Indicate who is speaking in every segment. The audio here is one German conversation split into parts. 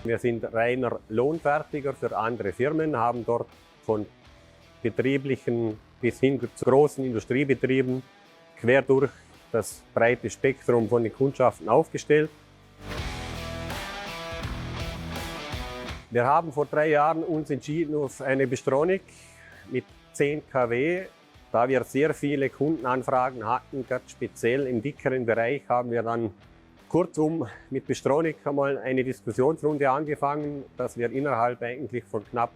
Speaker 1: Wir sind reiner Lohnfertiger für andere Firmen, haben dort von betrieblichen bis hin zu großen Industriebetrieben quer durch das breite Spektrum von den Kundschaften aufgestellt. Wir haben vor 3 Jahren uns entschieden auf eine Bystronic mit 10 kW. Da wir sehr viele Kundenanfragen hatten, gerade speziell im dickeren Bereich, haben wir dann kurzum mit Bystronic einmal eine Diskussionsrunde angefangen, dass wir innerhalb eigentlich von knapp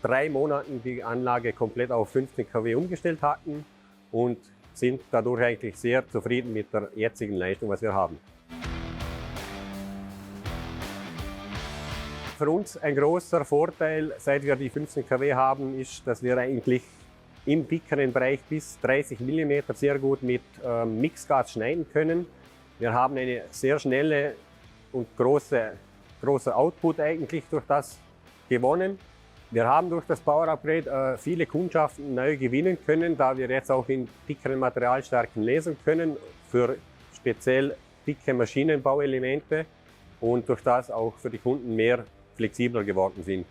Speaker 1: 3 Monaten die Anlage komplett auf 15 kW umgestellt hatten und sind dadurch eigentlich sehr zufrieden mit der jetzigen Leistung, was wir haben. Für uns ein großer Vorteil, seit wir die 15 kW haben, ist, dass wir eigentlich im dickeren Bereich bis 30 mm sehr gut mit Mixgas schneiden können. Wir haben eine sehr schnelle und großer Output eigentlich durch das gewonnen. Wir haben durch das Power Upgrade viele Kundschaften neu gewinnen können, da wir jetzt auch in dickeren Materialstärken lesen können für speziell dicke Maschinenbauelemente und durch das auch für die Kunden mehr flexibler geworden sind.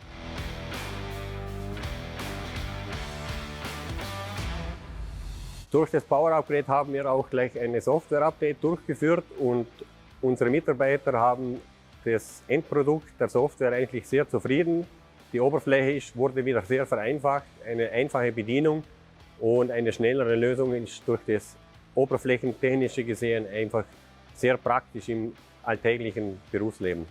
Speaker 1: Durch das Power Upgrade haben wir auch gleich eine Software-Update durchgeführt und unsere Mitarbeiter haben das Endprodukt der Software eigentlich sehr zufrieden. Die Oberfläche wurde wieder sehr vereinfacht, eine einfache Bedienung und eine schnellere Lösung ist durch das Oberflächentechnische gesehen einfach sehr praktisch im alltäglichen Berufsleben.